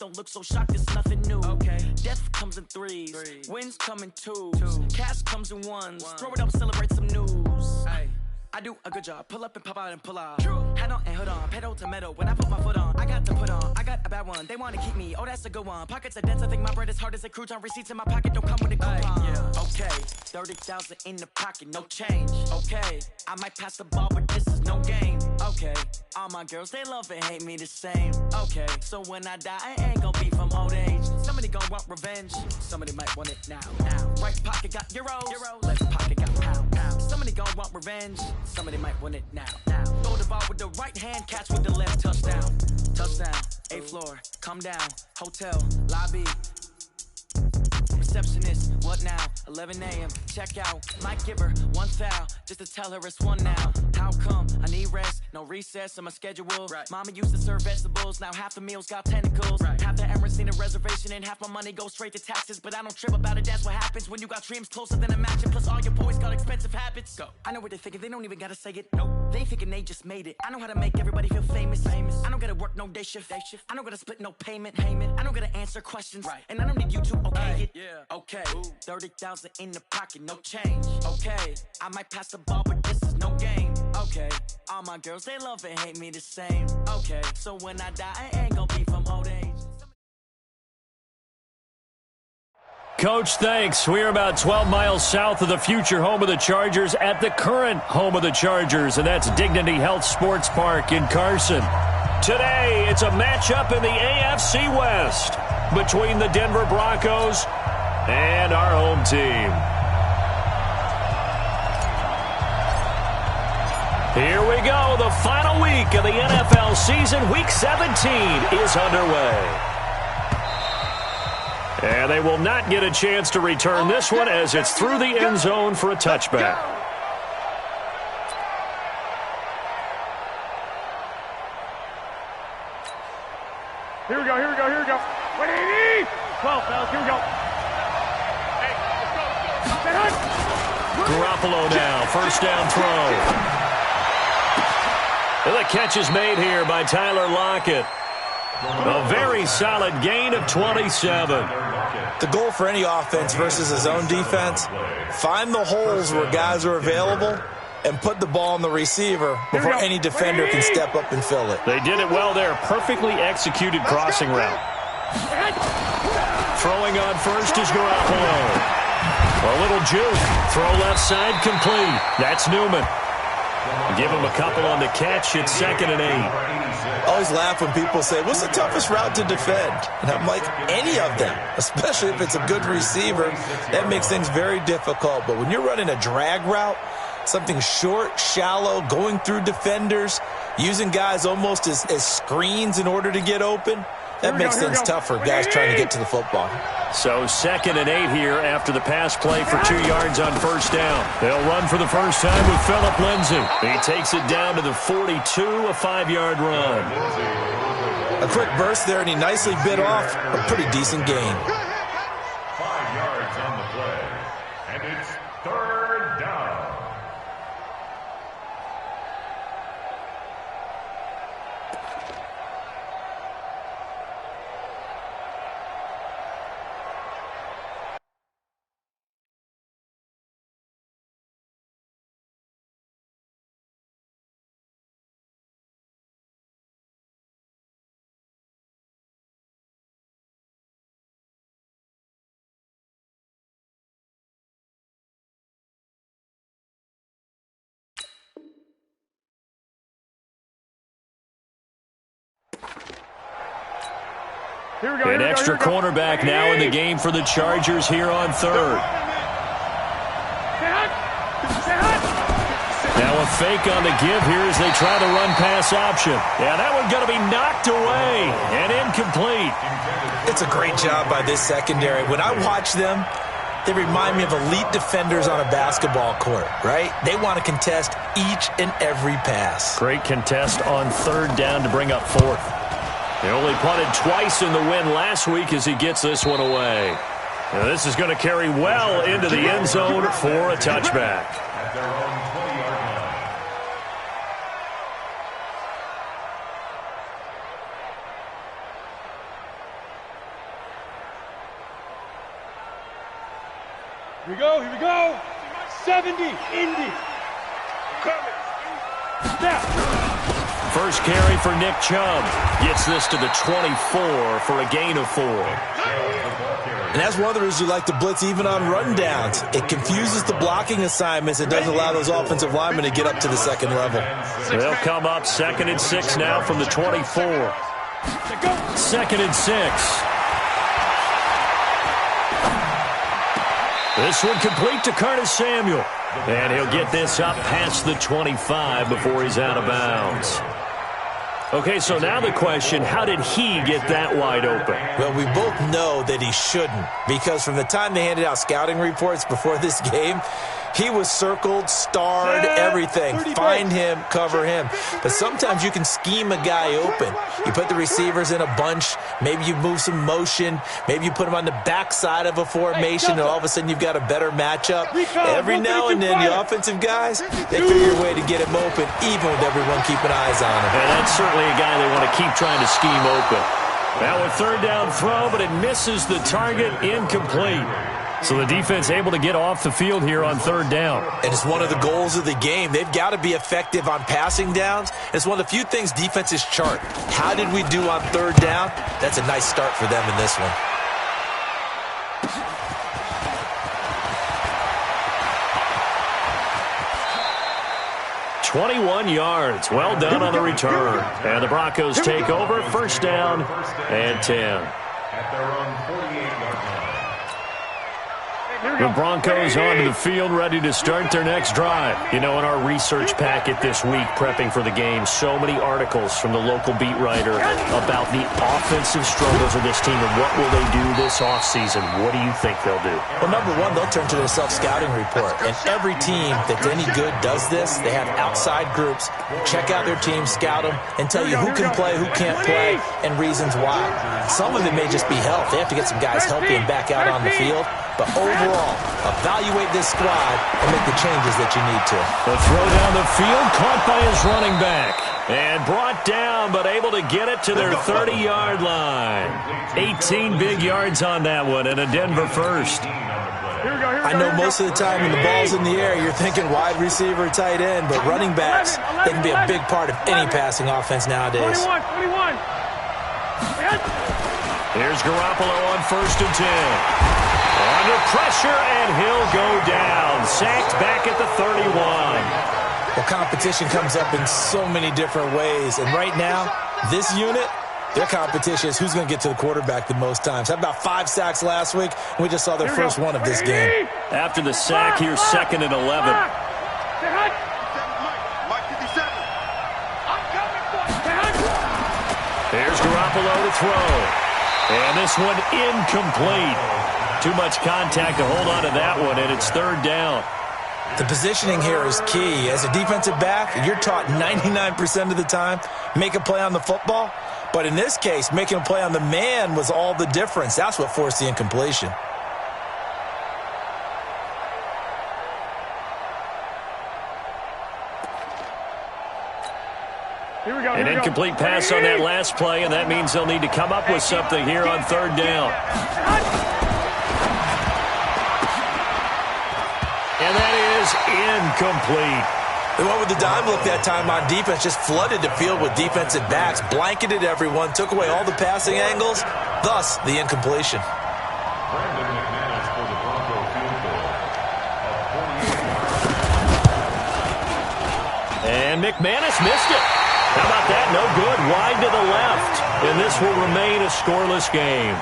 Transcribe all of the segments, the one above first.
Don't look so shocked, it's nothing new. Okay. Death comes in threes. Wins come in twos. Cash comes in ones. Throw it up, celebrate some news. Ay. I do a good job. Pull up and pop out and pull out. Hat on and hood on. Pedal to metal. When I put my foot on, I got to put on. I got a bad one. They want to keep me. Oh, that's a good one. Pockets are dense. I think my bread is hard as a crouton. Receipts in my pocket don't come with a coupon. Yeah. Okay. 30,000 in the pocket. No change. Okay. I might pass the ball, but this is no game. Okay. All my girls, they love and hate me the same. Okay. So when I die, I ain't gonna be from old age. Somebody gonna want revenge. Somebody might want it now. Right pocket got euros. Left pocket got pounds. Somebody gonna want revenge. Somebody might want it now. Throw the ball with the right hand, catch with the left. Touchdown. 8th floor, come down. Hotel, lobby. Receptionist, what now? 11 a.m. Check out. Might give her one foul just to tell her it's one now. How come? I need rest, no recess in my schedule. Right. Mama used to serve vegetables, now half the meals got tentacles. Right. Half the Emirates need a reservation and half my money goes straight to taxes. But I don't trip about it, that's what happens when you got dreams closer than a match. Plus all your boys got expensive habits. Go. I know what they're thinking, they don't even gotta say it. Nope. They thinking they just made it. I know how to make everybody feel famous. I don't gotta work no day shift. I don't gotta split no payment. I don't gotta answer questions. Right. And I don't need you to okay it. Yeah. Okay. 30,000 in the pocket, no change. Okay. I might pass the ball, but this is no game. Okay. All my girls, they love and hate me the same. Okay. So when I die, I ain't gonna be from old age. Coach, thanks. We're about 12 miles south of the future home of the Chargers at the current home of the Chargers, and that's Dignity Health Sports Park in Carson. Today, it's a matchup in the AFC West between the Denver Broncos and our home team. Here we go. The final week of the NFL season. Week 17 is underway. And they will not get a chance to return this one as it's through the end zone for a touchback. Here we go. 180! 12, fellas, here we go. Hey, let's go. Garoppolo now, first down throw. And the catch is made here by Tyler Lockett. A very solid gain of 27. The goal for any offense versus his own defense, find the holes where guys are available and put the ball on the receiver before any defender can step up and fill it. They did it well there. Perfectly executed crossing route. Throwing on first is Garoppolo. A little juke. Throw left side complete. That's Newman. Give him a couple on the catch. It's 2nd and 8. I always laugh when people say, what's the toughest route to defend? And I'm like, any of them, especially if it's a good receiver. That makes things very difficult. But when you're running a drag route, something short, shallow, going through defenders, using guys almost as screens in order to get open, that makes things tough for guys trying to get to the football. So 2nd and 8 here after the pass play for 2 yards on first down. They'll run for the first time with Phillip Lindsay. He takes it down to the 42, a 5-yard run. A quick burst there, and he nicely bit off a pretty decent gain. 5 yards on the play, and it's 3rd down. An extra cornerback now in the game for the Chargers here on 3rd. Now a fake on the give here as they try the run-pass option. Yeah, that one's going to be knocked away and incomplete. It's a great job by this secondary. When I watch them, they remind me of elite defenders on a basketball court, right? They want to contest each and every pass. Great contest on 3rd down to bring up 4th. They only punted twice in the win last week as he gets this one away. Now this is going to carry well into the end zone for a touchback. At their own 20-yard line. Here we go, here we go. 70, Indy. Coming. Snap. First carry for Nick Chubb. Gets this to the 24 for a gain of 4. And that's one of the reasons you like to blitz even on rundowns. It confuses the blocking assignments. It doesn't allow those offensive linemen to get up to the second level. They'll come up 2nd and 6 now from the 24. 2nd and 6. This one complete to Curtis Samuel. And he'll get this up past the 25 before he's out of bounds. Okay, so now the question, how did he get that wide open? Well, we both know that he shouldn't, because from the time they handed out scouting reports before this game, he was circled, starred, everything. Find him, cover him. But sometimes you can scheme a guy open. You put the receivers in a bunch. Maybe you move some motion. Maybe you put them on the backside of a formation, and all of a sudden you've got a better matchup. Every now and then, the offensive guys, they figure a way to get him open, even with everyone keeping eyes on him. And that's certainly a guy they want to keep trying to scheme open. Now a 3rd down throw, but it misses the target, incomplete. So the defense able to get off the field here on 3rd down. And it's one of the goals of the game. They've got to be effective on passing downs. It's one of the few things defenses chart. How did we do on 3rd down? That's a nice start for them in this one. "21 yards. Well done on the return. And the Broncos take over. 1st down and 10. At their own 48-yard line. The Broncos onto the field, ready to start their next drive. You know, in our research packet this week, prepping for the game, so many articles from the local beat writer about the offensive struggles of this team and what will they do this offseason. What do you think they'll do? Well, number one, they'll turn to their self-scouting report. And every team that's any good does this. They have outside groups, check out their team, scout them, and tell you who can play, who can't play, and reasons why. Some of it may just be health. They have to get some guys healthy and back out on the field. But overall, evaluate this squad and make the changes that you need to. The throw down the field, caught by his running back. And brought down, but able to get it to their 30-yard line. 18 big yards on that one, and a Denver first. I know most of the time when the ball's in the air, you're thinking wide receiver, tight end, but running backs, they can be a big part of any passing offense nowadays. 21. Here's Garoppolo on 1st and 10. Under pressure, and he'll go down. Sacked back at the 31. Well, competition comes up in so many different ways. And right now, this unit, their competition is who's going to get to the quarterback the most times. Had about 5 sacks last week, and we just saw their first one of this game. After the sack, here's 2nd and 11. There's Garoppolo to throw. And this one incomplete. Too much contact to hold on to that one, and it's 3rd down. The positioning here is key. As a defensive back, you're taught 99% of the time, make a play on the football. But in this case, making a play on the man was all the difference. That's what forced the incompletion. An incomplete pass on that last play, and that means they'll need to come up with something here on 3rd down. And that is incomplete. They went with the dime look that time on defense, just flooded the field with defensive backs, blanketed everyone, took away all the passing angles, thus the incompletion. Brandon McManus for the Bronco field goal. And McManus missed it. How about that? No good. Wide to the left. And this will remain a scoreless game.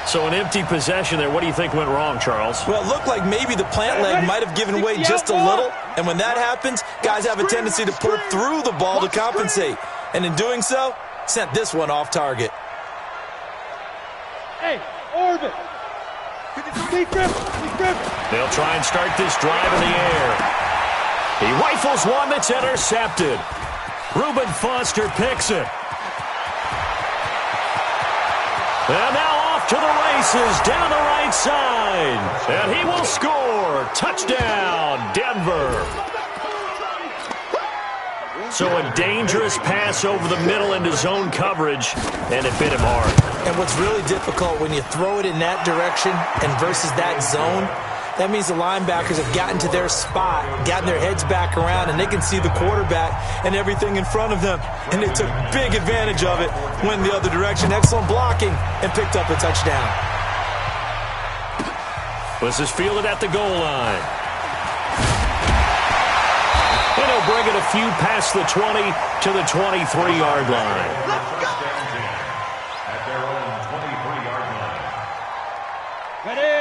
So an empty possession there. What do you think went wrong, Charles? Well, it looked like maybe the plant leg might have given way just a little. And when that happens, guys have a tendency to pull through the ball to compensate. And in doing so, sent this one off target. Hey, Orbit. Deep grip. They'll try and start this drive in the air. He rifles one that's intercepted. Reuben Foster picks it. And now off to the races down the right side. And he will score. Touchdown, Denver. So a dangerous pass over the middle into zone coverage, and it bit him hard. And what's really difficult when you throw it in that direction and versus that zone, That means the linebackers have gotten to their spot, gotten their heads back around, and they can see the quarterback and everything in front of them. And they took big advantage of it, went the other direction, excellent blocking, and picked up a touchdown. This is fielded at the goal line. And he'll bring it a few past the 20 to the 23-yard line. At their own 23-yard line.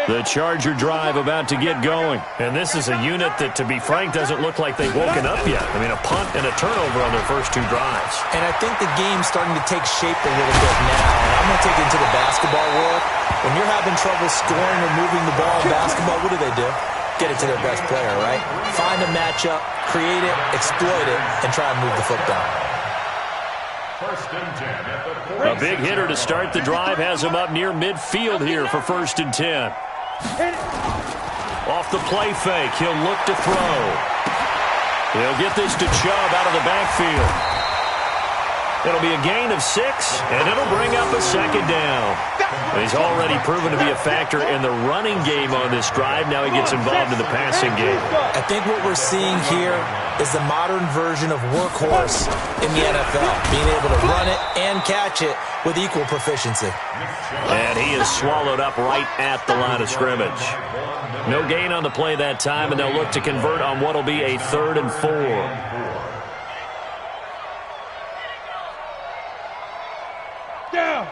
The Charger drive about to get going. And this is a unit that, to be frank, doesn't look like they've woken up yet. I mean, a punt and a turnover on their first 2 drives. And I think the game's starting to take shape a little bit now. And I'm going to take it into the basketball world. When you're having trouble scoring or moving the ball in basketball, what do? Get it to their best player, right? Find a matchup, create it, exploit it, and try and move the football. First and 10 at the A big hitter to start the drive has him up near midfield here for first and 10. Off the play fake, he'll look to throw. He'll get this to Chubb out of the backfield. It'll be a gain of 6, and it'll bring up a second down. He's already proven to be a factor in the running game on this drive. Now he gets involved in the passing game. I think what we're seeing here is the modern version of workhorse in the NFL, being able to run it and catch it with equal proficiency. And he is swallowed up right at the line of scrimmage. No gain on the play that time, and they'll look to convert on what will be a 3rd and 4. Down.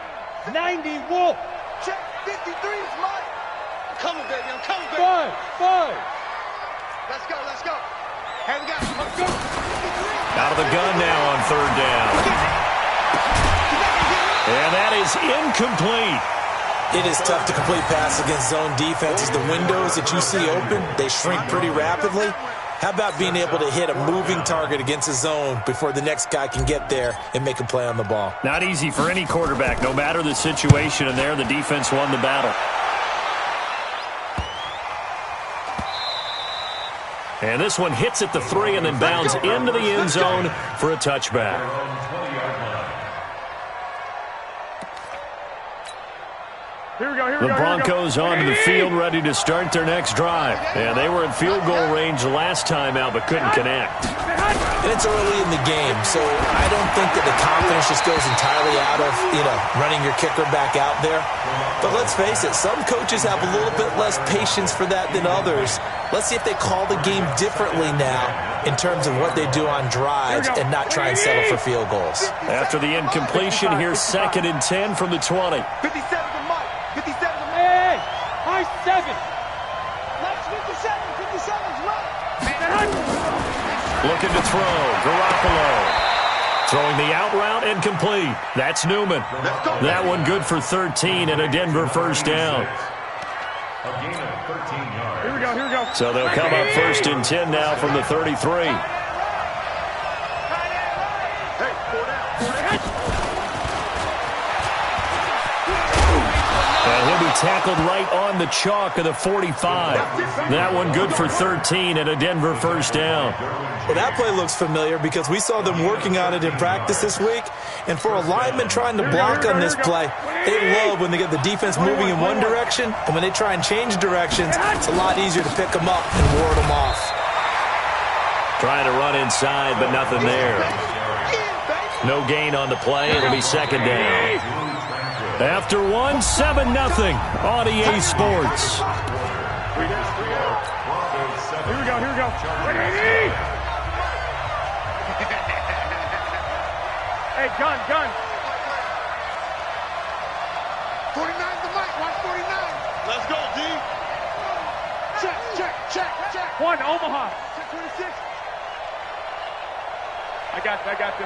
90, Wolf. Check. 53 is mine. I'm coming, baby. I'm coming, baby. 5. Let's go. Let's go. Here we go. Let's go. 53. Out of the gun now on 3rd down. And that is incomplete. It is tough to complete pass against zone defenses. The windows that you see open, they shrink pretty rapidly. How about being able to hit a moving target against a zone before the next guy can get there and make a play on the ball? Not easy for any quarterback. No matter the situation in there, the defense won the battle. And this one hits at the 3 and then bounds into the end zone for a touchback. The Broncos onto the field, ready to start their next drive. And they were in field goal range the last time out, but couldn't connect. And it's early in the game, so I don't think that the confidence just goes entirely out of, running your kicker back out there. But let's face it, some coaches have a little bit less patience for that than others. Let's see if they call the game differently now in terms of what they do on drives and not try and settle for field goals. After the incompletion, here's 2nd and 10 from the 20. 57 to Mike. 57 to Mike. Hey, high 7. That's 57. 57's right. Looking to throw, Garoppolo. Throwing the out route and complete. That's Newman. That one good for 13 and a Denver first down. A gain of 13 yards. Here we go. So they'll come up 1st and 10 now from the 33. And he'll be tackled right on the chalk of the 45. That one good for 13 and a Denver first down. Well, that play looks familiar because we saw them working on it in practice this week. And for a lineman trying to block on this play, they love when they get the defense moving in one direction. And when they try and change directions, it's a lot easier to pick them up and ward them off. Trying to run inside, but nothing there. No gain on the play. It'll be 2nd down. After 1, 7-0 on EA Sports. Here we go. Hey, gun. 49 to Mike. 149. Let's go, D. Check. 1, Omaha. Check 26. I got you.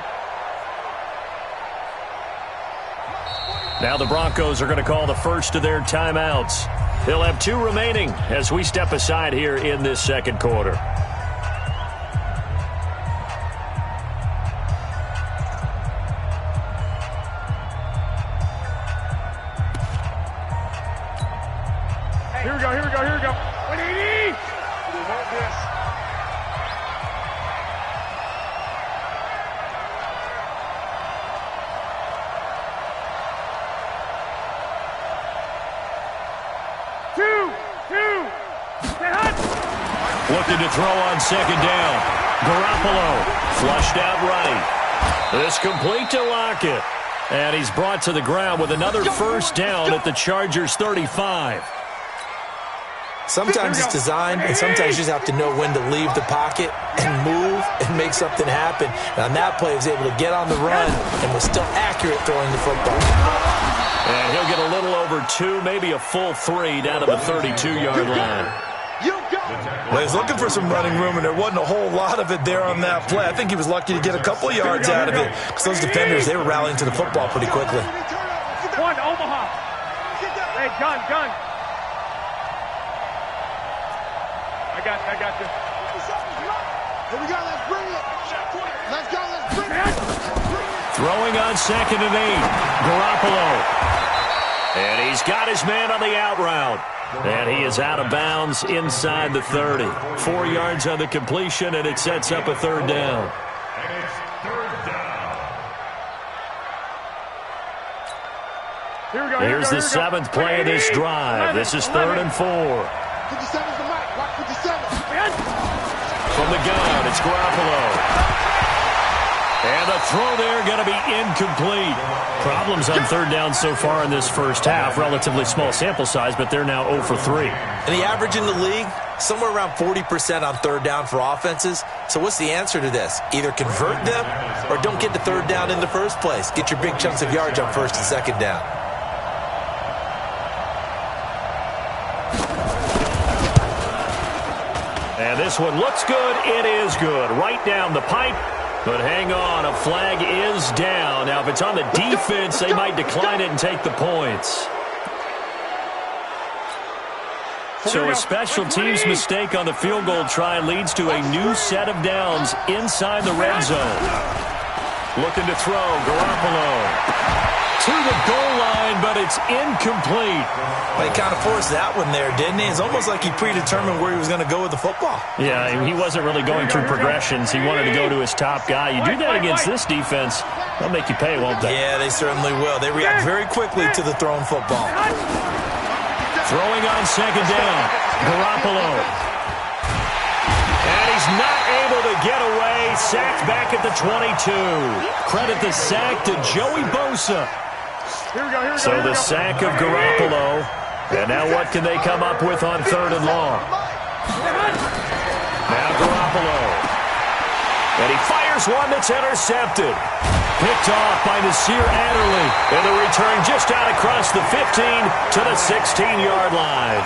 Now the Broncos are going to call the first of their timeouts. They'll have 2 remaining as we step aside here in this 2nd quarter. Here we go. 180. We want this. Looking to throw on second down. Garoppolo flushed out right. This complete to Lockett. And he's brought to the ground with another first down at the Chargers' 35. Sometimes it's designed, and sometimes you just have to know when to leave the pocket and move and make something happen. And on that play, he was able to get on the run and was still accurate throwing the football. And he'll get a little over 2, maybe a full 3 down to the 32-yard line. Well, he was looking for some running room, and there wasn't a whole lot of it there on that play. I think he was lucky to get a couple of yards out of it because those defenders, they were rallying to the football pretty quickly. One, Omaha. Hey, gun. I got this. Here we go, let's bring it. Let's bring it. Throwing on second and 8. Garoppolo. And he's got his man on the out route. And he is out of bounds inside the 30. 4 yards on the completion, and it sets up a third down. And it's third down. Here's the 7th play of this drive. This is 3rd and 4. 57's the mic. Watch 57. From the gun, it's Garoppolo. And the throw there going to be incomplete. Problems on third down so far in this first half. Relatively small sample size, but they're now 0 for 3. And the average in the league, somewhere around 40% on third down for offenses. So what's the answer to this? Either convert them or don't get to third down in the first place. Get your big chunks of yards on first and second down. And this one looks good. It is good. Right down the pipe. But hang on, a flag is down. Now, if it's on the defense, they might decline it and take the points. So a special teams mistake on the field goal try leads to a new set of downs inside the red zone. Looking to throw, Garoppolo. To the goal line, but it's incomplete. Well, he kind of forced that one there, didn't he? It's almost like he predetermined where he was going to go with the football. Yeah, he wasn't really going through progressions. He wanted to go to his top guy. You do that against this defense, they'll make you pay, won't they? Yeah, they certainly will. They react very quickly to the thrown football. Throwing on second down, Garoppolo. And he's not able to get away. Sacked back at the 22. Credit the sack to Joey Bosa. So the sack of Garoppolo. And now what can they come up with on third and long? Now Garoppolo. And he fires one that's intercepted. Picked off by Nasir Adderley. And the return just out across the 15 to the 16-yard line.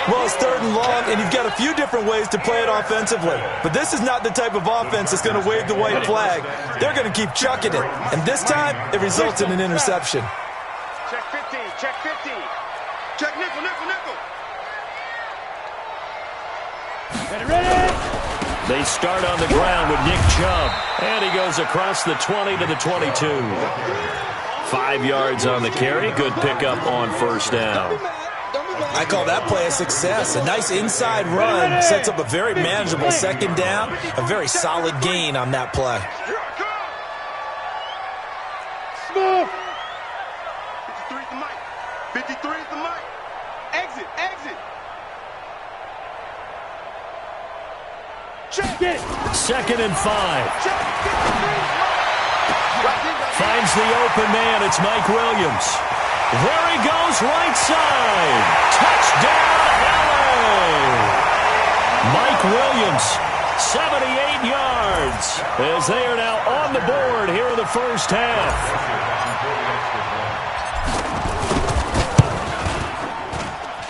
Well, it's third and long, and you've got a few different ways to play it offensively. But this is not the type of offense that's going to wave the white flag. They're going to keep chucking it. And this time, it results in an interception. Check 15, check 15. Check nickel. Ready? They start on the ground with Nick Chubb. And he goes across the 20 to the 22. 5 yards on the carry. Good pickup on first down. I call that play a success. A nice inside run sets up a very manageable second down. A very solid gain on that play. Smooth. 53 is the mic. 53 is the mic. Exit. Check it. 2nd and 5. Finds the open man. It's Mike Williams. There he goes, right side. Touchdown, LA. Mike Williams, 78 yards, as they are now on the board here in the first half.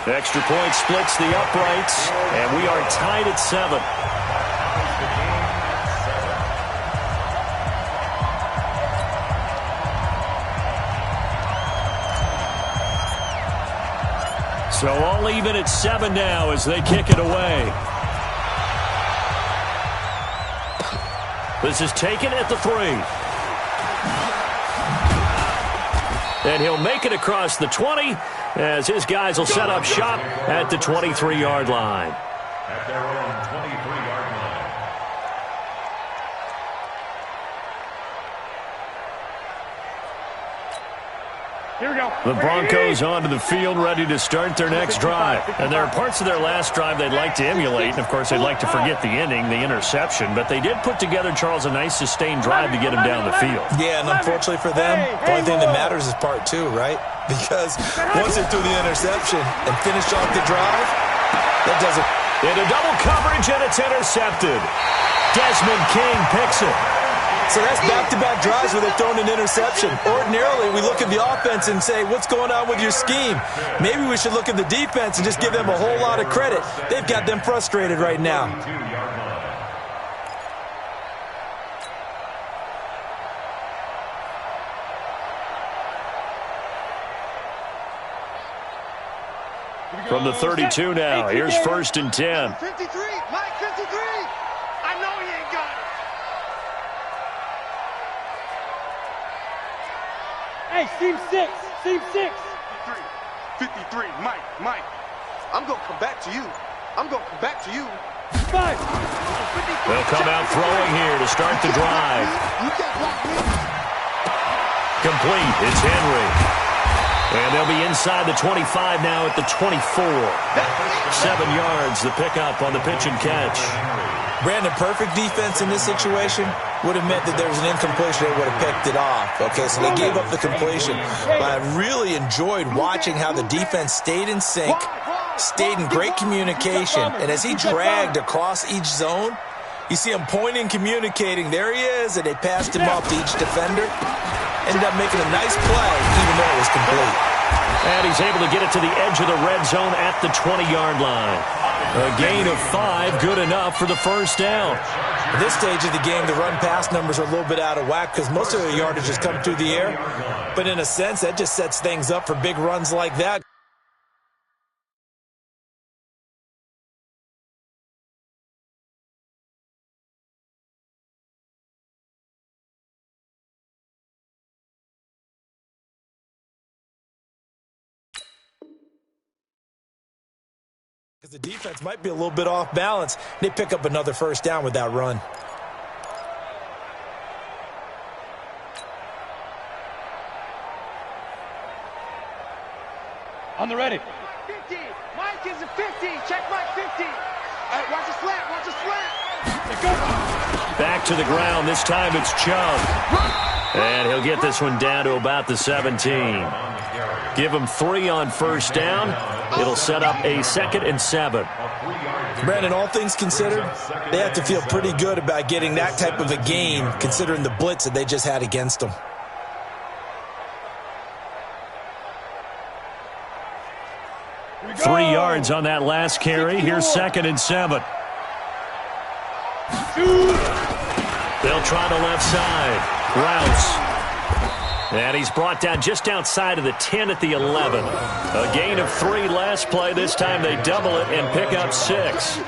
Extra point splits the uprights, and we are tied at 7. So all even at 7 now as they kick it away. This is taken at the 3. And he'll make it across the 20 as his guys will set up shop at the 23-yard line. At their own 23-yard line. Here we go. The Broncos onto the field, ready to start their next drive. And there are parts of their last drive they'd like to emulate. And, of course, they'd like to forget the inning, the interception. But they did put together, Charles, a nice sustained drive to get them down the field. Yeah, and unfortunately for them, the only thing that matters is part two, right? Because once they threw the interception and finished off the drive, that doesn't... Into double coverage, and it's intercepted. Desmond King picks it. So that's back-to-back drives where they've thrown an interception. Ordinarily, we look at the offense and say, what's going on with your scheme? Maybe we should look at the defense and just give them a whole lot of credit. They've got them frustrated right now. From the 32 now, here's 1st and 10. 53, Mike 53. I know he ain't got it. Hey, seam 6. Seam 6. 53, Mike. I'm going to come back to you. I'm going to come back to you. 5. They'll come out throwing here to start the drive. You can't block me. Complete. It's Henry. And they'll be inside the 25 now at the 24. 7 yards, the pickup on the pitch and catch. Brandon, perfect defense in this situation would have meant that there was an incompletion. They would have picked it off. Okay, so they gave up the completion. But I really enjoyed watching how the defense stayed in sync, stayed in great communication. And as he dragged across each zone, you see him pointing, communicating. There he is, and they passed him off to each defender. Ended up making a nice play, even though it was complete. And he's able to get it to the edge of the red zone at the 20-yard line. A gain of 5, good enough for the first down. At this stage of the game, the run-pass numbers are a little bit out of whack because most of the yardage has come through the air. But in a sense, that just sets things up for big runs like that. Because the defense might be a little bit off balance. They pick up another first down with that run. On the ready. 50. Mike is a 50. Check Mike 50. Watch a slant. Watch a slant. Back to the ground. This time it's Chubb. And he'll get this one down to about the 17. Give him 3 on first down. It'll set up a 2nd and 7. Brandon, all things considered, they have to feel pretty good about getting that type of a gain, considering the blitz that they just had against them. Three yards on that last carry. Here's 2nd and 7. They'll try the left side. Rouse. And he's brought down just outside of the 10 at the 11. A gain of 3 last play. This time they double it and pick up 6.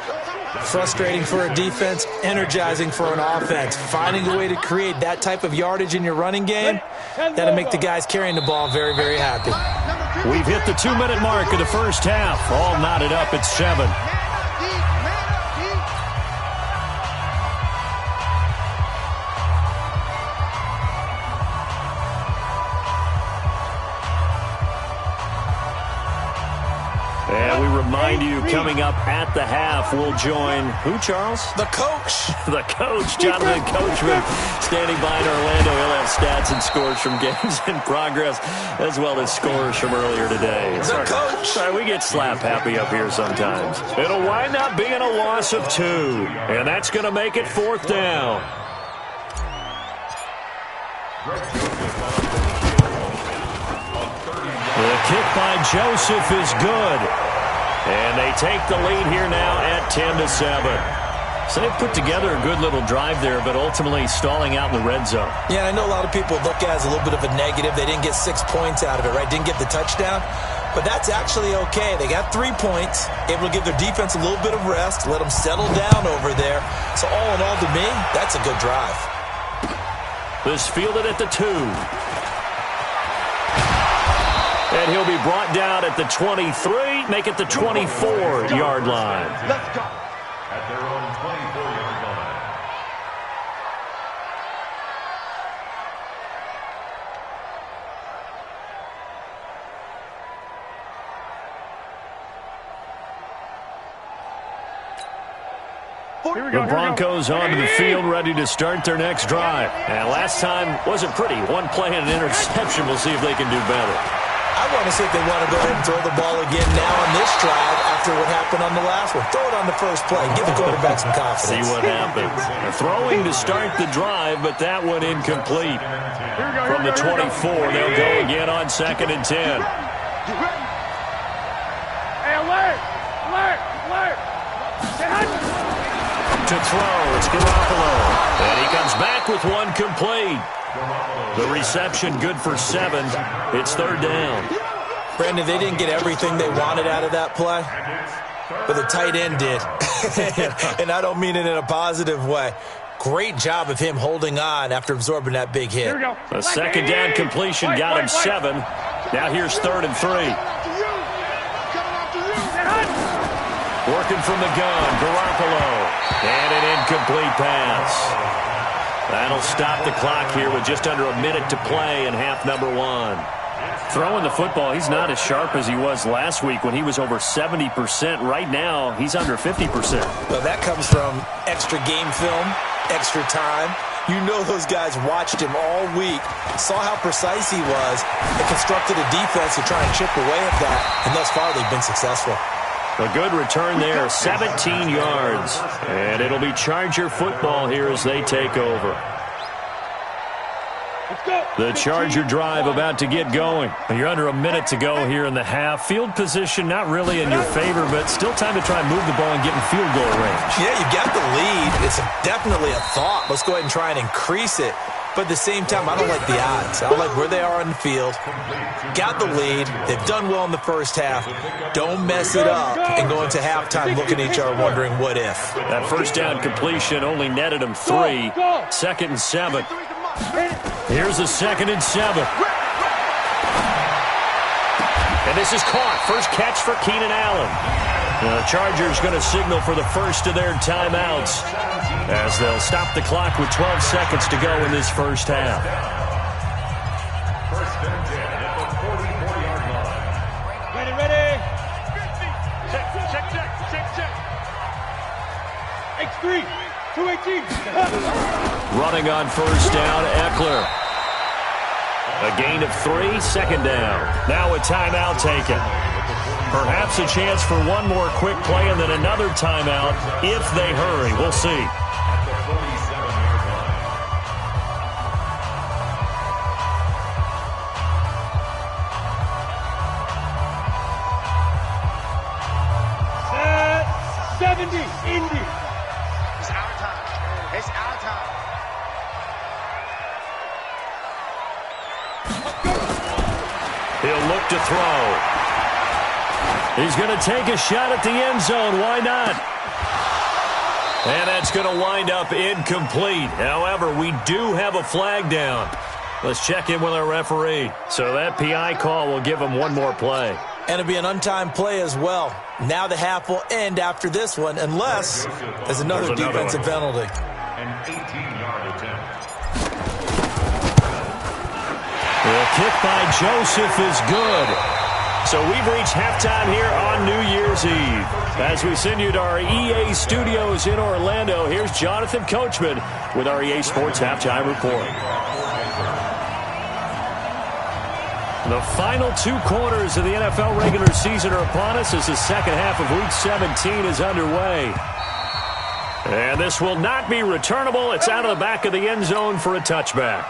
Frustrating for a defense, energizing for an offense. Finding a way to create that type of yardage in your running game, that'll make the guys carrying the ball very, very happy. We've hit the 2-minute mark of the first half. All knotted up at 7. And we remind you, coming up at the half, we'll join who, Charles? The coach. The coach, Jonathan Coachman, standing by in Orlando. He'll have stats and scores from games in progress, as well as scores from earlier today. The coach. Sorry, we get slap happy up here sometimes. It'll wind up being a loss of 2, and that's going to make it 4th down. The kick by Joseph is good. And they take the lead here now at 10-7. So they've put together a good little drive there, but ultimately stalling out in the red zone. Yeah, I know a lot of people look at it as a little bit of a negative. They didn't get 6 points out of it, right? Didn't get the touchdown. But that's actually okay. They got 3 points, able to give their defense a little bit of rest, let them settle down over there. So all in all, to me, that's a good drive. This fielded at the 2. And he'll be brought down at the 23, make it the 24-yard line. Let's go. At their own 24-yard line. The Broncos onto the field, ready to start their next drive. And last time wasn't pretty. One play and an interception. We'll see if they can do better. I want to see if they want to go ahead and throw the ball again now on this drive after what happened on the last one. Throw it on the first play. Give the quarterback some confidence. See what happens. Throwing to start the drive, but that one incomplete. From the 24, they'll go again on 2nd and 10. Hey, alert! Alert! Alert! To throw, it's Garoppolo. And he comes back with one complete. The reception good for 7. It's 3rd down. Brandon, they didn't get everything they wanted out of that play, but the tight end did. And I don't mean it in a positive way. Great job of him holding on after absorbing that big hit. A 2nd down completion got him 7. Now here's 3rd and 3. Working from the gun, Garoppolo. And an incomplete pass. That'll stop the clock here with just under a minute to play in half number 1. Throwing the football, he's not as sharp as he was last week when he was over 70%. Right now, he's under 50%. Well, that comes from extra game film, extra time. You know those guys watched him all week, saw how precise he was, and constructed a defense to try and chip away at that. And thus far, they've been successful. A good return there, 17 yards. And it'll be Charger football here as they take over. The Charger drive about to get going. You're under a minute to go here in the half. Field position not really in your favor, but still time to try and move the ball and get in field goal range. Yeah, you got the lead. It's definitely a thought. Let's go ahead and try and increase it. But at the same time, I don't like the odds. I don't like where they are on the field. Got the lead. They've done well in the first half. Don't mess it up and go into halftime looking at each other wondering what if. That first down completion only netted them 3. 2nd and 7. Here's a 2nd and 7. And this is caught. First catch for Keenan Allen. The Chargers going to signal for the first of their timeouts as they'll stop the clock with 12 seconds to go in this first half. First and 10 at the 40-yard line. Ready. Check. X3, 218. Running on first down, Eckler. A gain of 3, 2nd down. Now a timeout taken. Perhaps a chance for one more quick play and then another timeout if they hurry. We'll see. At the 47-yard line. Set 70, Indy. It's our time. It's our time. He'll look to throw. He's going to take a shot at the end zone. Why not? And that's going to wind up incomplete. However, we do have a flag down. Let's check in with our referee. So that PI call will give him one more play. And it'll be an untimed play as well. Now the half will end after this one unless there's another defensive penalty. An 18-yard attempt. The kick by Joseph is good. So we've reached halftime here on New Year's Eve. As we send you to our EA studios in Orlando, here's Jonathan Coachman with our EA Sports Halftime Report. The final 2 quarters of the NFL regular season are upon us as the second half of Week 17 is underway. And this will not be returnable. It's out of the back of the end zone for a touchback.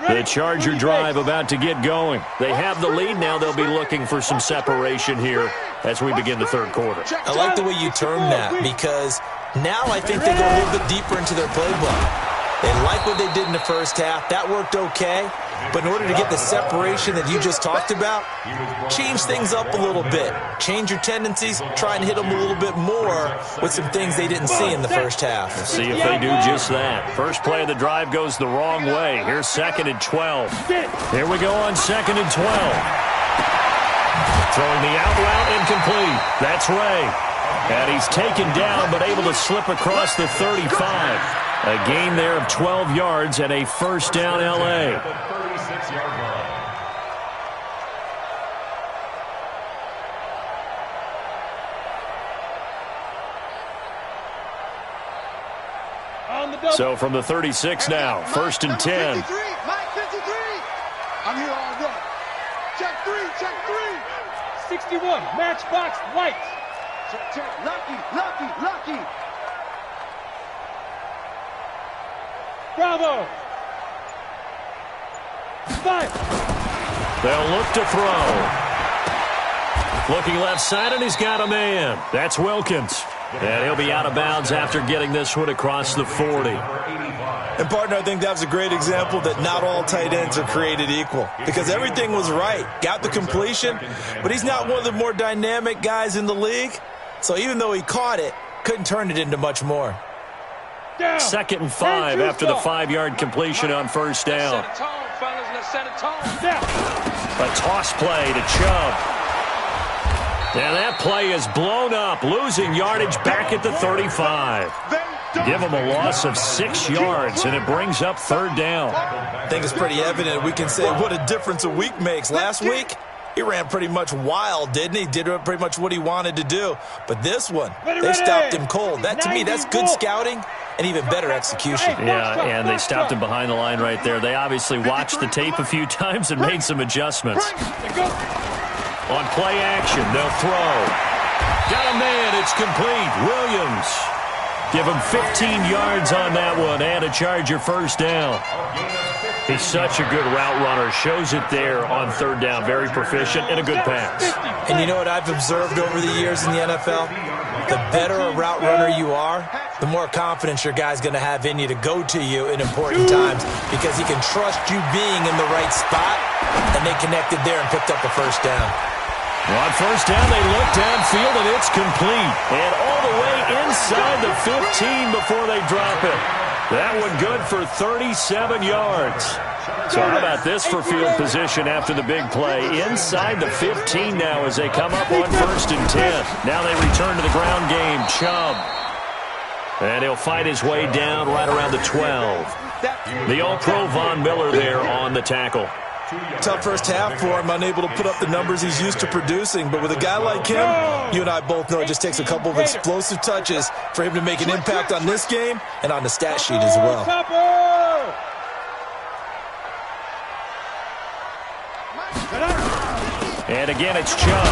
The Charger drive about to get going. They have the lead now. They'll be looking for some separation here as we begin the third quarter. I like the way you term that because now I think they go a little bit deeper into their playbook. They like what they did in the first half. That worked okay. But in order to get the separation that you just talked about, change things up a little bit. Change your tendencies. Try and hit them a little bit more with some things they didn't see in the first half. Let's see if they do just that. First play of the drive goes the wrong way. Here's 2nd and 12. Here we go on 2nd and 12. Throwing the out route incomplete. That's Ray. And he's taken down but able to slip across the 35. A gain there of 12 yards and a first down, L.A. The 36-yard line. So from the 36 now, first and 10. Mike 53. I'm here all run. Check three. 61, matchbox lights. Check. Lucky. Bravo. 5. They'll look to throw. Looking left side, and he's got a man. That's Wilkins. And he'll be out of bounds after getting this one across the 40. And, partner, I think that was a great example that not all tight ends are created equal because everything was right. Got the completion, but he's not one of the more dynamic guys in the league. So even though he caught it, couldn't turn it into much more. Down. 2nd and 5 after the 5-yard completion on first down. A toss play to Chubb. And that play is blown up, losing yardage back at the 35. Give him a loss of 6 yards, and it brings up third down. I think it's pretty evident. We can say what a difference a week makes. Last week, he ran pretty much wild, didn't he? Did pretty much what he wanted to do. But this one, they stopped him cold. That, to me, that's good scouting and even better execution. Yeah, and they stopped him behind the line right there. They obviously watched the tape a few times and made some adjustments. On play action, they'll throw. Got a man, it's complete. Williams. Give him 15 yards on that one and a Charger first down. He's such a good route runner. Shows it there on third down. Very proficient and a good pass. And you know what I've observed over the years in the NFL? The better a route runner you are, the more confidence your guy's going to have in you to go to you in important times because he can trust you being in the right spot, and they connected there and picked up a first down. Well, on first down, they look downfield, and it's complete. And all the way inside the 15 before they drop it. That one good for 37 yards. So how about this for field position after the big play? Inside the 15 now as they come up on first and 10. Now they return to the ground game. Chubb. And he'll fight his way down right around the 12. The All-Pro Von Miller there on the tackle. Tough first half for him, unable to put up the numbers he's used to producing. But with a guy like him, you and I both know it just takes a couple of explosive touches for him to make an impact on this game and on the stat sheet as well. And again, it's Chubb.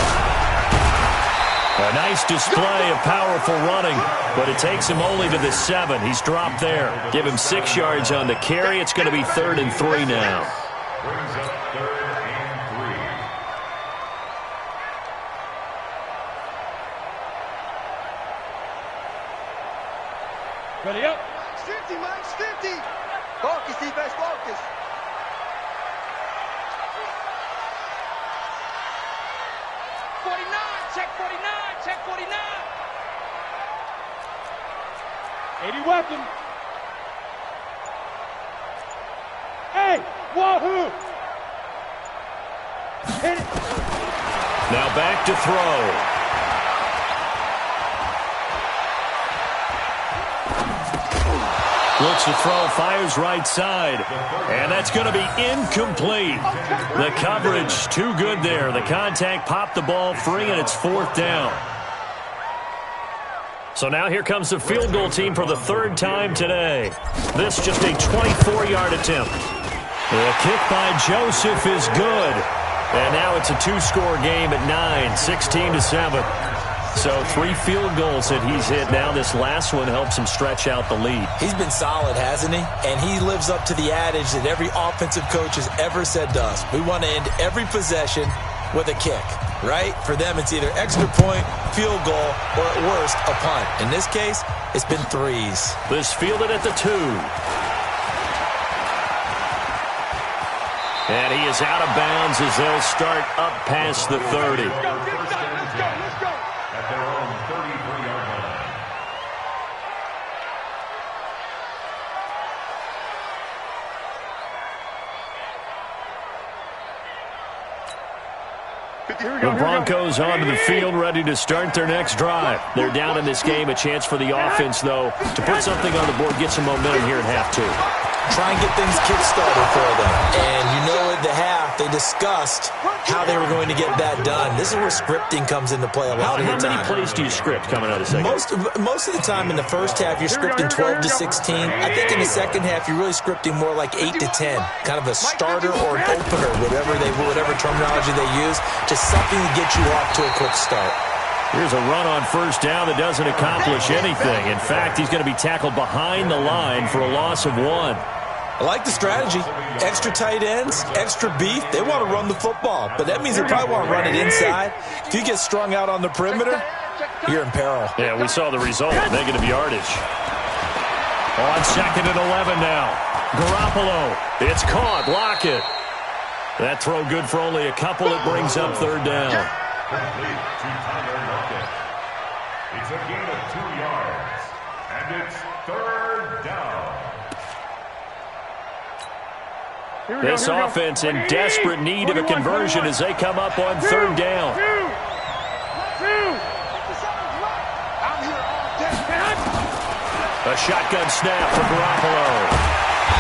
A nice display of powerful running, but it takes him only to the 7. He's dropped there. Give him 6 yards on the carry. It's going to be 3rd and 3 now. Brings up 3rd and 3. Ready up. 50, Mike, 50. Focus, defense, focus. Check 49, check 49. 80 weapon. Hey, wahoo! Hit it. Now back to throw. Looks to throw, fires right side. And that's going to be incomplete. The coverage too good there. The contact popped the ball free, and it's 4th down. So now here comes the field goal team for the 3rd time today. This just a 24-yard attempt. The kick by Joseph is good. And now it's a 2-score game at 9, 16-7. So 3 field goals that he's hit. Now this last one helps him stretch out the lead. He's been solid, hasn't he? And he lives up to the adage that every offensive coach has ever said to us. We want to end every possession with a kick, right? For them, it's either extra point, field goal, or at worst, a punt. In this case, it's been 3s. This fielded at the 2. And he is out of bounds as they'll start up past the 30. Let's go. At their own 33-yard line. The Broncos onto the field, ready to start their next drive. They're down in this game. A chance for the offense, though, to put something on the board, get some momentum here in half two. Try and get things kick-started for them. And you know at the half, they discussed how they were going to get that done. This is where scripting comes into play a lot of the time. How many plays do you script coming out of the second? Most of the time in the first half, you're scripting 12 to 16. I think in the second half, you're really scripting more like 8 to 10. Kind of a starter or an opener, whatever terminology they use. Just something to get you off to a quick start. Here's a run on first down that doesn't accomplish anything. In fact, he's going to be tackled behind the line for a loss of 1. I like the strategy. Extra tight ends, extra beef. They want to run the football, but that means they probably want to run it inside. If you get strung out on the perimeter, you're in peril. Yeah, we saw the result. Negative yardage. On 2nd and 11 now. Garoppolo. It's caught. Lockett. That throw good for only a couple. It brings up 3rd down. Complete to Tyler Lockett. It's a gain of 2 yards, and it's 3rd down. This offense in desperate need of a conversion as they come up on 3rd down. A shotgun snap for Garoppolo.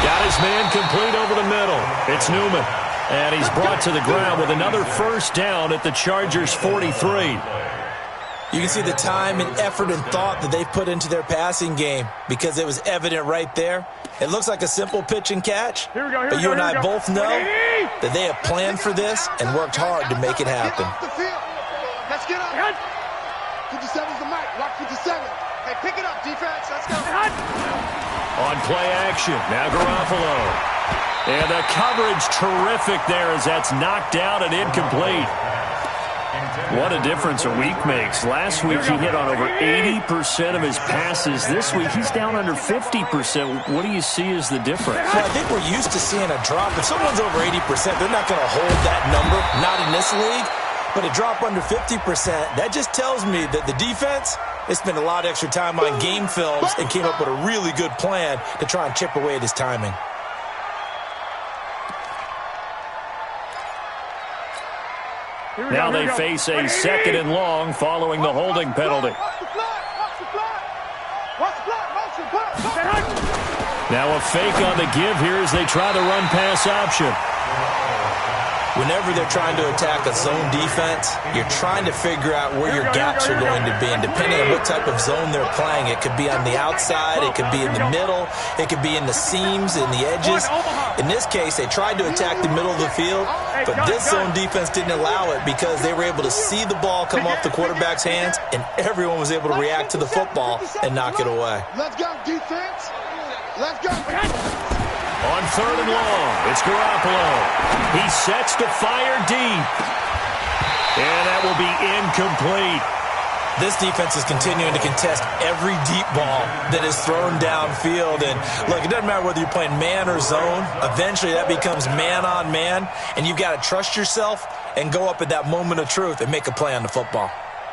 Got his man complete over the middle. It's Newman. And he's brought to the ground with another 1st down at the Chargers' 43. You can see the time and effort and thought that they've put into their passing game because it was evident right there. It looks like a simple pitch and catch, but you and I both know that they have planned for this and worked hard to make it happen. Let's get up. 57's the mic. Lock 57. Hey, pick it up, defense. Let's go. On play action, now Garoppolo. And the coverage terrific there as that's knocked down and incomplete. What a difference a week makes. Last week he hit on over 80% of his passes. This week he's down under 50%. What do you see as the difference? Well, I think we're used to seeing a drop. If someone's over 80%, they're not going to hold that number, not in this league. But a drop under 50%, that just tells me that the defense, they spent a lot of extra time on game films and came up with a really good plan to try and chip away at his timing. Now they face a 2nd and long following the holding penalty. Now a fake on the give here as they try the run-pass option. Whenever they're trying to attack a zone defense, you're trying to figure out where your gaps are going to be. And depending on what type of zone they're playing, it could be on the outside, it could be in the middle, it could be in the seams, in the edges. In this case, they tried to attack the middle of the field, but this zone defense didn't allow it because they were able to see the ball come off the quarterback's hands, and everyone was able to react to the football and knock it away. Let's go, defense. Let's go. On 3rd and long, it's Garoppolo. He sets to fire deep. And that will be incomplete. This defense is continuing to contest every deep ball that is thrown downfield. And look, it doesn't matter whether you're playing man or zone. Eventually that becomes man on man. And you've got to trust yourself and go up at that moment of truth and make a play on the football.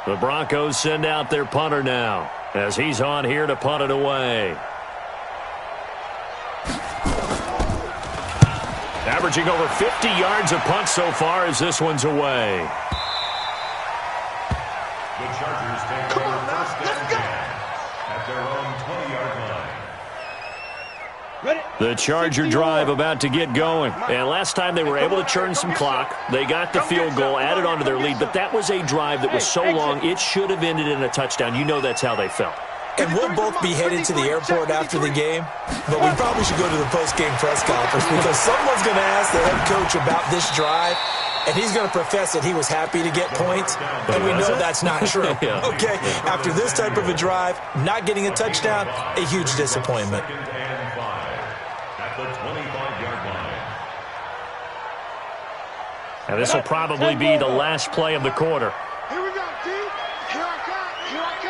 The Broncos send out their punter now as he's on here to punt it away. Averaging over 50 yards a punt so far as this one's away. The Chargers take over 1st and 10 at their own 20-yard line. The Charger drive about to get going. And last time they were able to churn some clock. They got the field goal, added on to their lead. But that was a drive that was so long, it should have ended in a touchdown. You know that's how they felt. And we'll both be headed to the airport after the game, but we probably should go to the post-game press conference because someone's going to ask the head coach about this drive, and he's going to profess that he was happy to get points, and we know that's not true. Okay, after this type of a drive, not getting a touchdown, a huge disappointment. 2nd and 5 at the 25-yard line. And this will probably be the last play of the quarter. Here we go, D. Here I come. Here I come.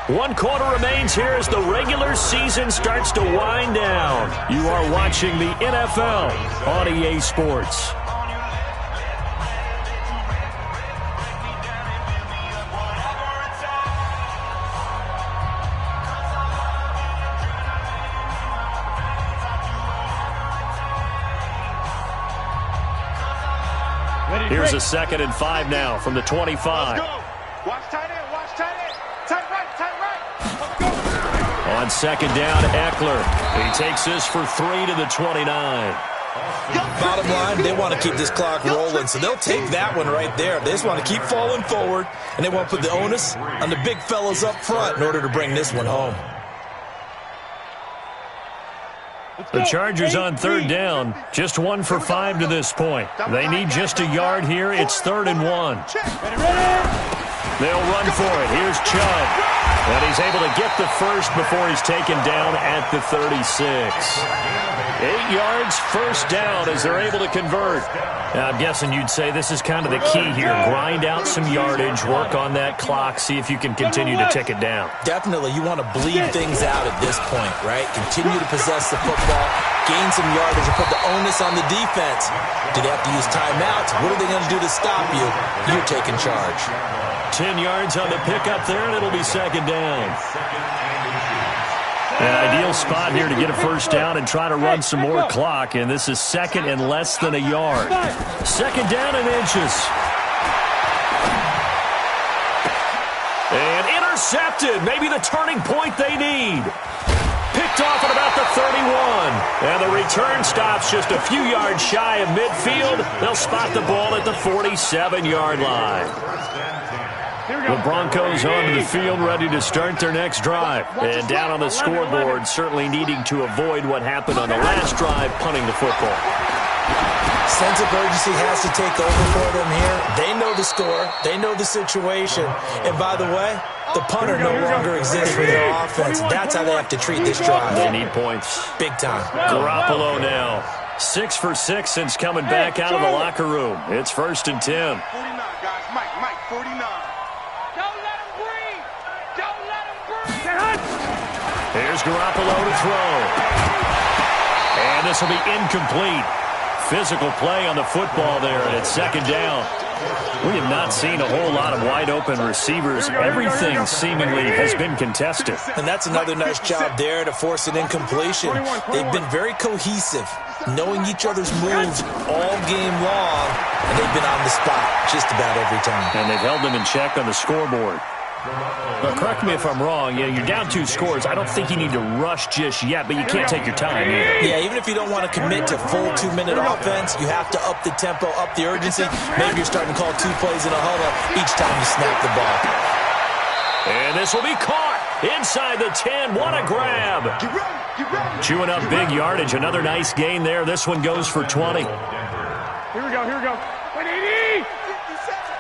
1 quarter remains here as the regular season starts to wind down. You are watching the NFL on EA Sports. Here's a 2nd and 5 now from the 25. Let's go. Watch tight end. Watch tight end. Tight right. Tight right. Let's go. On 2nd down, Eckler. He takes this for 3 to the 29. Bottom line, they want to keep this clock rolling, so they'll take that one right there. They just want to keep falling forward, and they want to put the onus on the big fellas up front in order to bring this one home. The Chargers on 3rd down, just 1 for 5 to this point. They need just a yard here. It's 3rd and 1. They'll run for it. Here's Chubb. And he's able to get the first before he's taken down at the 36. 8 yards, first down as they're able to convert. Now, I'm guessing you'd say this is kind of the key here. Grind out some yardage, work on that clock, see if you can continue to tick it down. Definitely, you want to bleed things out at this point, right? Continue to possess the football, gain some yardage, and put the onus on the defense. Do they have to use timeouts? What are they going to do to stop you? You're taking charge. 10 yards on the pickup there, and it'll be 2nd down. An ideal spot here to get a first down and try to run some more clock, and this is 2nd and less than a yard. 2nd down and inches. And intercepted, maybe the turning point they need. Picked off at about the 31. And the return stops just a few yards shy of midfield. They'll spot the ball at the 47-yard line. The Broncos onto the field, ready to start their next drive. And down on the scoreboard, certainly needing to avoid what happened on the last drive, punting the football. Sense of urgency has to take over for them here. They know the score. They know the situation. And by the way, the punter no longer exists for their offense. That's how they have to treat this drive. They need points. Big time. Garoppolo now. 6 for 6 since coming back out of the locker room. It's 1st and 10. 49, guys. Mike, 49. Here's Garoppolo to throw. And this will be incomplete. Physical play on the football there, and it's 2nd down. We have not seen a whole lot of wide-open receivers. Everything seemingly has been contested. And that's another nice job there to force an incompletion. They've been very cohesive, knowing each other's moves all game long, and they've been on the spot just about every time. And they've held them in check on the scoreboard. Well, correct me if I'm wrong. Yeah, you're down 2 scores. I don't think you need to rush just yet, but you can't take your time either. Yeah, even if you don't want to commit to full 2-minute offense, you have to up the tempo, up the urgency. Maybe you're starting to call 2 plays in a huddle each time you snap the ball. And this will be caught inside the 10. What a grab. Chewing up big yardage. Another nice gain there. This one goes for 20. Here we go. 180.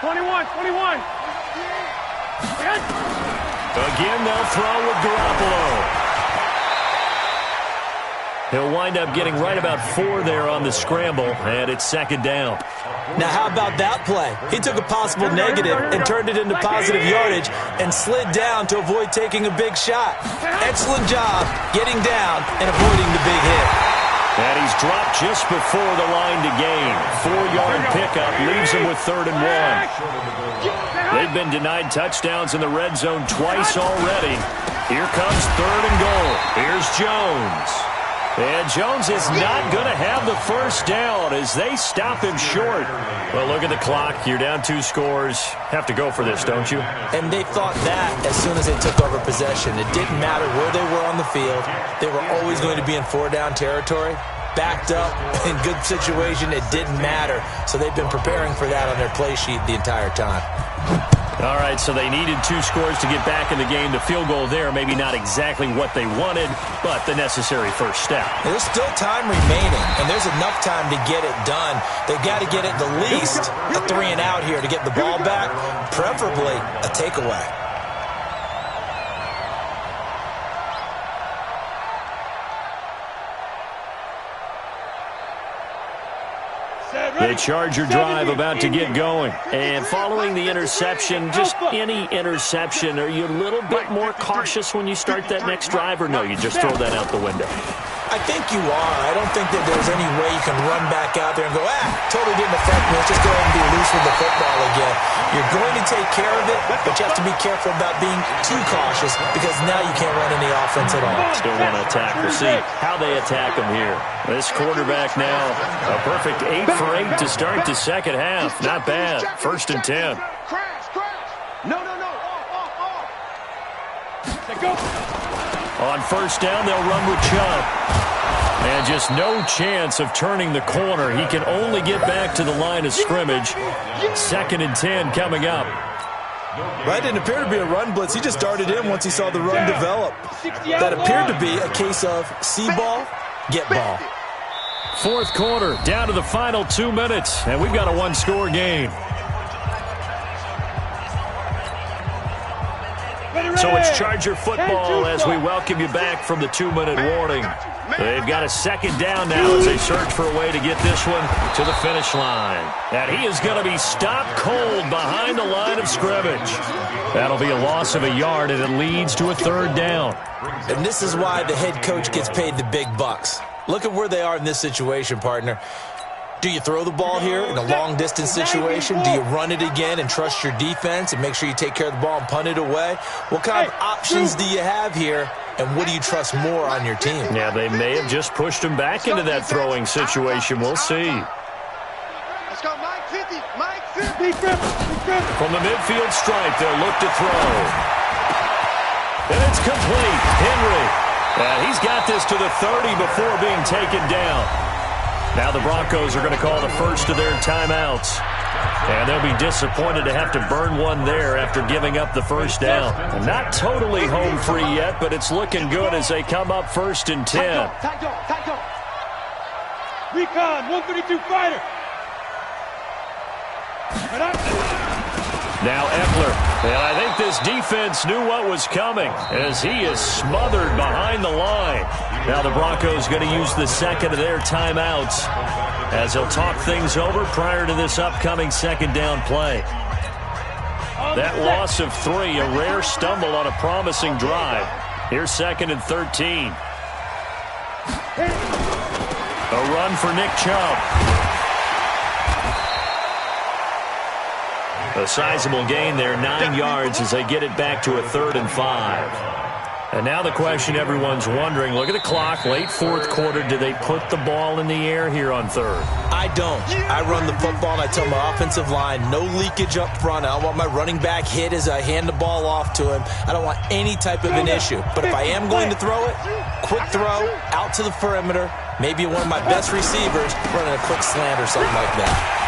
21. Again, they'll throw with Garoppolo. He'll wind up getting right about 4 there on the scramble, and it's 2nd down. Now, how about that play? He took a possible negative and turned it into positive yardage and slid down to avoid taking a big shot. Excellent job getting down and avoiding the big hit. And he's dropped just before the line to gain. 4-yard pickup leaves him with 3rd and 1. They've been denied touchdowns in the red zone twice already. Here comes 3rd and goal. Here's Jones. And Jones is not going to have the first down as they stop him short. Well, look at the clock. You're down 2 scores. Have to go for this, don't you? And they thought that as soon as they took over possession. It didn't matter where they were on the field. They were always going to be in 4-down territory. Backed up, in good situation, it didn't matter. So they've been preparing for that on their play sheet the entire time. All right, so they needed 2 scores to get back in the game. The field goal there, maybe not exactly what they wanted, but the necessary first step. There's still time remaining, and there's enough time to get it done. They've got to get at the least a 3-and-out here to get the ball back, preferably a takeaway. The Charger drive about to get going. And following the interception, just any interception, are you a little bit more cautious when you start that next drive, or no, you just throw that out the window? I think you are. I don't think that there's any way you can run back out there and go, totally didn't affect me. Let's just go ahead and be loose with the football again. You're going to take care of it, but you have to be careful about being too cautious because now you can't run any offense at all. Still want to attack. We'll see how they attack him here. This quarterback now, a perfect 8 for 8 to start the second half. Not bad. 1st and 10. Crash. No. Off. Go. On 1st down, they'll run with Chubb. And just no chance of turning the corner. He can only get back to the line of scrimmage. 2nd and 10 coming up. Right, didn't appear to be a run blitz. He just darted in once he saw the run develop. That appeared to be a case of see ball, get ball. 4th quarter, down to the final 2 minutes, and we've got a 1-score game. So it's Charger football as we welcome you back from the 2-minute warning. They've got a 2nd down now as they search for a way to get this one to the finish line. And he is going to be stopped cold behind the line of scrimmage. That'll be a loss of a yard, and it leads to a 3rd down. And this is why the head coach gets paid the big bucks. Look at where they are in this situation, partner. Do you throw the ball here in a long-distance situation? Do you run it again and trust your defense and make sure you take care of the ball and punt it away? What kind of options do you have here, and what do you trust more on your team? Yeah, they may have just pushed him back into that throwing situation. We'll see. Let's go, Mike 50. From the midfield stripe, they'll look to throw. And it's complete. Henry. He's got this to the 30 before being taken down. Now the Broncos are going to call the first of their timeouts. And they'll be disappointed to have to burn one there after giving up the 1st down. And not totally home free yet, but it's looking good as they come up 1st and 10. Tight go. Recon, 132 fighter. Now Eckler, and I think this defense knew what was coming as he is smothered behind the line. Now the Broncos going to use the 2nd of their timeouts as they'll talk things over prior to this upcoming 2nd down play. That loss of 3, a rare stumble on a promising drive. Here's 2nd and 13. A run for Nick Chubb. A sizable gain there, 9 yards as they get it back to a 3rd and 5. And now the question everyone's wondering, look at the clock, late 4th quarter, do they put the ball in the air here on 3rd? I don't. I run the football, and I tell my offensive line, no leakage up front. I don't want my running back hit as I hand the ball off to him. I don't want any type of an issue. But if I am going to throw it, quick throw, out to the perimeter, maybe one of my best receivers running a quick slant or something like that.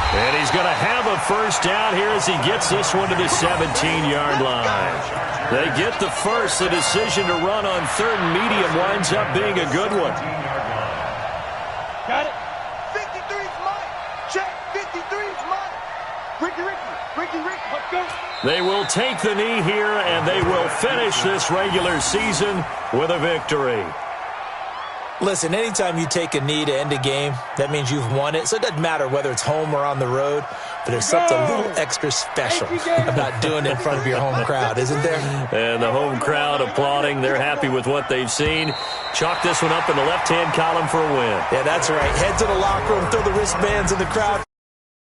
And he's going to have a 1st down here as he gets this one to the 17-yard line. They get the first. The decision to run on 3rd and medium winds up being a good one. Got it. 53's mine. Check. 53's mine. Ricky. Let's go. They will take the knee here, and they will finish this regular season with a victory. Listen, anytime you take a knee to end a game, that means you've won it. So it doesn't matter whether it's home or on the road, but there's something a little extra special about doing it in front of your home crowd, isn't there? And the home crowd applauding. They're happy with what they've seen. Chalk this one up in the left-hand column for a win. Yeah, that's right. Head to the locker room, throw the wristbands in the crowd.